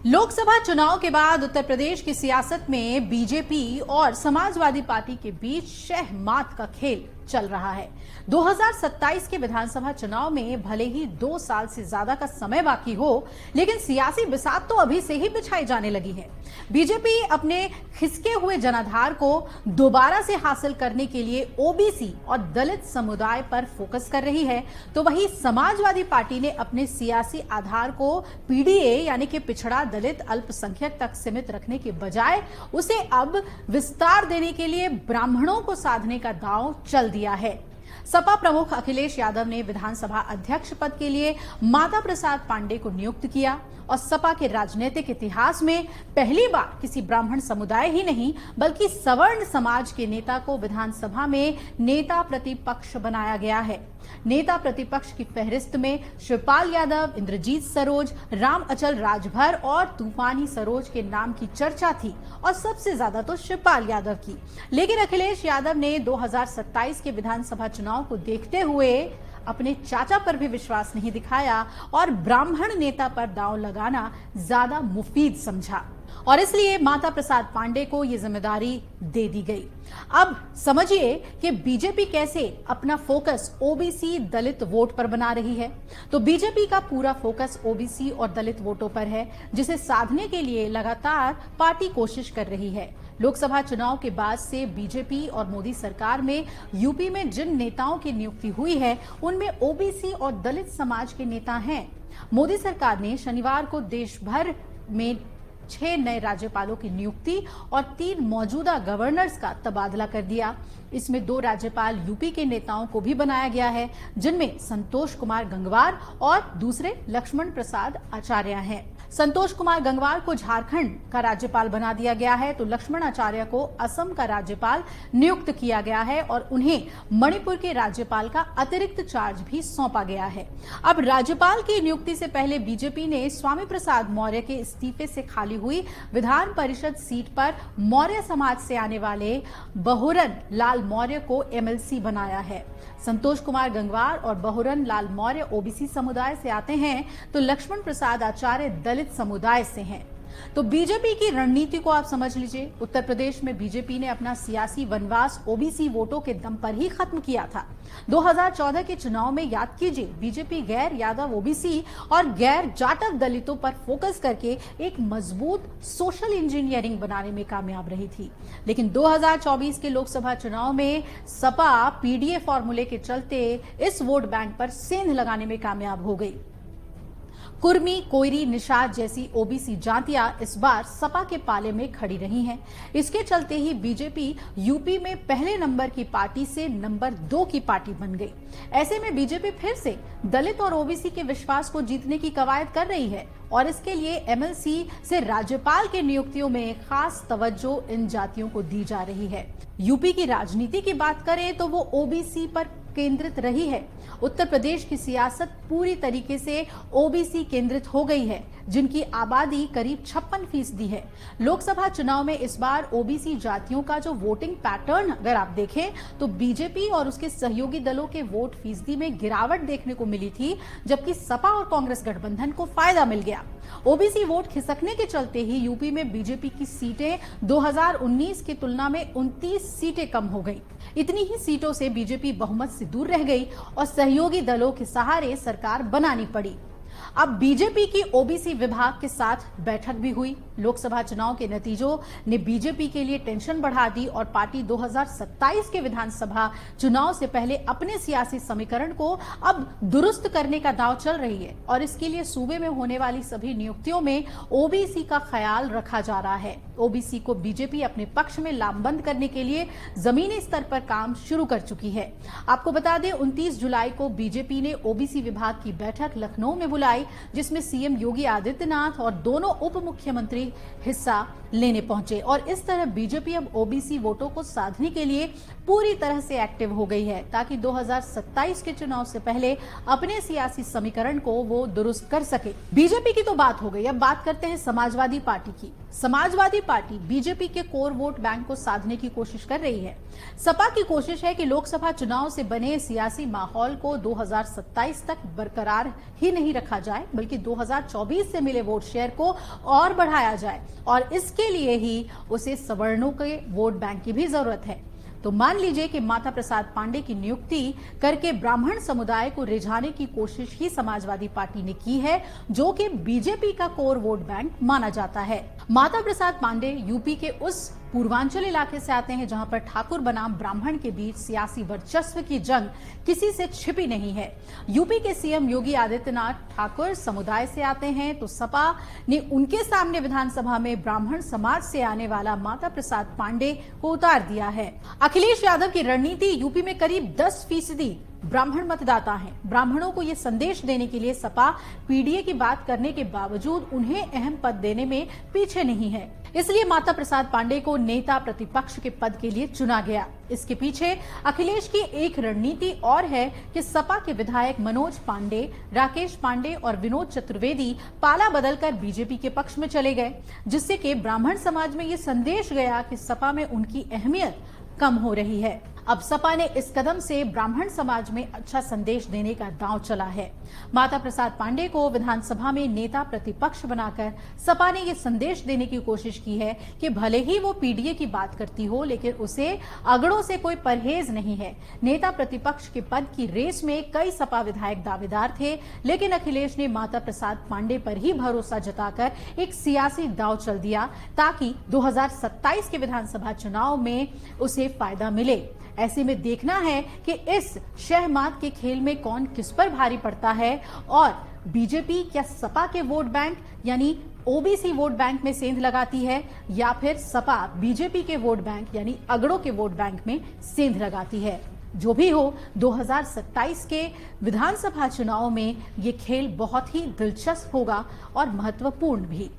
लोकसभा चुनाव के बाद उत्तर प्रदेश की सियासत में बीजेपी और समाजवादी पार्टी के बीच शह मात का खेल चल रहा है। 2027 के विधानसभा चुनाव में भले ही 2 साल से ज्यादा का समय बाकी हो, लेकिन सियासी बिसात तो अभी से ही बिछाई जाने लगी है। बीजेपी अपने खिसके हुए जनाधार को दोबारा से हासिल करने के लिए ओबीसी और दलित समुदाय पर फोकस कर रही है, तो वहीं समाजवादी पार्टी ने अपने सियासी आधार को पीडीए यानी कि पिछड़ा दलित अल्पसंख्यक तक सीमित रखने के बजाय उसे अब विस्तार देने के लिए ब्राह्मणों को साधने का दांव चल दिया है। सपा प्रमुख अखिलेश यादव ने विधानसभा अध्यक्ष पद के लिए माता प्रसाद पांडे को नियुक्त किया और सपा के राजनीतिक इतिहास में पहली बार किसी ब्राह्मण समुदाय ही नहीं बल्कि सवर्ण समाज के नेता को विधानसभा में नेता प्रतिपक्ष बनाया गया है। नेता प्रतिपक्ष की फहरिस्त में शिवपाल यादव, इंद्रजीत सरोज, राम अचल राजभर और तूफानी सरोज के नाम की चर्चा थी और सबसे ज्यादा तो शिवपाल यादव की। लेकिन अखिलेश यादव ने 2027 के विधानसभा चुनाव को देखते हुए अपने चाचा पर भी विश्वास नहीं दिखाया और ब्राह्मण नेता पर दांव लगाना ज्यादा मुफीद समझा और इसलिए माता प्रसाद पांडे को यह जिम्मेदारी दे दी गई। अब समझिए कि बीजेपी कैसे अपना फोकस ओबीसी दलित वोट पर बना रही है। तो बीजेपी का पूरा फोकस ओबीसी और दलित वोटों पर है, जिसे साधने के लिए लगातार पार्टी कोशिश कर रही है। लोकसभा चुनाव के बाद से बीजेपी और मोदी सरकार में यूपी में जिन नेताओं की नियुक्ति हुई है, उनमें ओबीसी और दलित समाज के नेता हैं। मोदी सरकार ने शनिवार को देश भर में 6 नए राज्यपालों की नियुक्ति और 3 मौजूदा गवर्नर्स का तबादला कर दिया। इसमें 2 राज्यपाल यूपी के नेताओं को भी बनाया गया है, जिनमें संतोष कुमार गंगवार और दूसरे लक्ष्मण प्रसाद आचार्य हैं। संतोष कुमार गंगवार को झारखंड का राज्यपाल बना दिया गया है, तो लक्ष्मण आचार्य को असम का राज्यपाल नियुक्त किया गया है और उन्हें मणिपुर के राज्यपाल का अतिरिक्त चार्ज भी सौंपा गया है। अब राज्यपाल की नियुक्ति से पहले बीजेपी ने स्वामी प्रसाद मौर्य के इस्तीफे से खाली हुई विधान परिषद सीट पर मौर्य समाज से आने वाले बहुरन लाल मौर्य को एमएलसी बनाया है। संतोष कुमार गंगवार और बहुरन लाल मौर्य ओबीसी समुदाय से आते हैं, तो लक्ष्मण प्रसाद आचार्य दलित समुदाय से हैं। तो बीजेपी की रणनीति को आप समझ लीजिए। उत्तर प्रदेश में बीजेपी ने अपना सियासी वनवास ओबीसी वोटों के दम पर ही खत्म किया था। 2014 के चुनाव में याद कीजिए, बीजेपी गैर यादव ओबीसी और गैर जाटव दलितों पर फोकस करके एक मजबूत सोशल इंजीनियरिंग बनाने में कामयाब रही थी। लेकिन 2024 के लोकसभा चुनाव में सपा पीडीए फॉर्मूले के चलते इस वोट बैंक पर सेंध लगाने में कामयाब हो गई। कुर्मी, कोयरी, निषाद जैसी ओबीसी जातियां इस बार सपा के पाले में खड़ी रही हैं। इसके चलते ही बीजेपी यूपी में पहले नंबर की पार्टी से नंबर 2 की पार्टी बन गई। ऐसे में बीजेपी फिर से दलित और ओबीसी के विश्वास को जीतने की कवायद कर रही है और इसके लिए एमएलसी से राज्यपाल की नियुक्तियों में खास तवज्जो इन जातियों को दी जा रही है। यूपी की राजनीति की बात करें तो वो ओबीसी पर केंद्रित रही है। उत्तर प्रदेश की सियासत पूरी तरीके से ओबीसी केंद्रित हो गई है, जिनकी आबादी करीब 56% है। लोकसभा चुनाव में इस बार ओबीसी जातियों का जो वोटिंग पैटर्न अगर आप देखें तो बीजेपी और उसके सहयोगी दलों के वोट फीसदी में गिरावट देखने को मिली थी, जबकि सपा और कांग्रेस गठबंधन को फायदा मिल गया। ओबीसी वोट खिसकने के चलते ही यूपी में बीजेपी की सीटें 2019 की तुलना में 29 सीटें कम हो गई। इतनी ही सीटों से बीजेपी बहुमत से दूर रह गई और सहयोगी दलों के सहारे सरकार बनानी पड़ी। अब बीजेपी की ओबीसी विभाग के साथ बैठक भी हुई। लोकसभा चुनाव के नतीजों ने बीजेपी के लिए टेंशन बढ़ा दी और पार्टी 2027 के विधानसभा चुनाव से पहले अपने सियासी समीकरण को अब दुरुस्त करने का दांव चल रही है और इसके लिए सूबे में होने वाली सभी नियुक्तियों में ओबीसी का ख्याल रखा जा रहा है। ओबीसी को बीजेपी अपने पक्ष में लामबंद करने के लिए जमीनी स्तर पर काम शुरू कर चुकी है। आपको बता दें, 29 जुलाई को बीजेपी ने ओबीसी विभाग की बैठक लखनऊ में बुलाई, जिसमें सीएम योगी आदित्यनाथ और दोनों उप मुख्यमंत्री हिस्सा लेने पहुंचे और इस तरह बीजेपी अब ओबीसी वोटों को साधने के लिए पूरी तरह से एक्टिव हो गई है, ताकि 2027 के चुनाव से पहले अपने सियासी समीकरण को वो दुरुस्त कर सके। बीजेपी की तो बात हो गई, अब बात करते हैं समाजवादी पार्टी की। समाजवादी पार्टी बीजेपी के कोर वोट बैंक को साधने की कोशिश कर रही है। सपा की कोशिश है कि लोकसभा चुनाव से बने सियासी माहौल को 2027 तक बरकरार ही नहीं रखा जाए, बल्कि 2024 से मिले वोट शेयर को और बढ़ाया जाए और इसके लिए ही उसे सवर्णों के वोट बैंक की भी जरूरत है। तो मान लीजिए कि माता प्रसाद पांडे की नियुक्ति करके ब्राह्मण समुदाय को रिझाने की कोशिश ही समाजवादी पार्टी ने की है, जो कि बीजेपी का कोर वोट बैंक माना जाता है। माता प्रसाद पांडे यूपी के उस पूर्वांचल इलाके से आते हैं जहां पर ठाकुर बनाम ब्राह्मण के बीच सियासी वर्चस्व की जंग किसी से छिपी नहीं है। यूपी के सीएम योगी आदित्यनाथ ठाकुर समुदाय से आते हैं, तो सपा ने उनके सामने विधानसभा में ब्राह्मण समाज से आने वाला माता प्रसाद पांडे को उतार दिया है। अखिलेश यादव की रणनीति यूपी में करीब 10% ब्राह्मण मतदाता हैं। ब्राह्मणों को यह संदेश देने के लिए सपा पीडीए की बात करने के बावजूद उन्हें अहम पद देने में पीछे नहीं है। इसलिए माता प्रसाद पांडे को नेता प्रतिपक्ष के पद के लिए चुना गया। इसके पीछे अखिलेश की एक रणनीति और है कि सपा के विधायक मनोज पांडे, राकेश पांडे और विनोद चतुर्वेदी पाला बदलकर बीजेपी के पक्ष में चले गए, जिससे कि ब्राह्मण समाज में ये संदेश गया कि सपा में उनकी अहमियत कम हो रही है। अब सपा ने इस कदम से ब्राह्मण समाज में अच्छा संदेश देने का दांव चला है। माता प्रसाद पांडे को विधानसभा में नेता प्रतिपक्ष बनाकर सपा ने यह संदेश देने की कोशिश की है कि भले ही वो पीडीए की बात करती हो, लेकिन उसे अगड़ों से कोई परहेज नहीं है। नेता प्रतिपक्ष के पद की रेस में कई सपा विधायक दावेदार थे, लेकिन अखिलेश ने माता प्रसाद पांडे पर ही भरोसा जताकर एक सियासी दांव चल दिया ताकि 2027 के विधानसभा चुनाव में उसे फायदा मिले। ऐसे में देखना है कि इस शहमात के खेल में कौन किस पर भारी पड़ता है और बीजेपी क्या सपा के वोट बैंक यानी ओबीसी वोट बैंक में सेंध लगाती है या फिर सपा बीजेपी के वोट बैंक यानी अगड़ों के वोट बैंक में सेंध लगाती है। जो भी हो, 2027 के विधानसभा चुनाव में ये खेल बहुत ही दिलचस्प होगा और महत्वपूर्ण भी।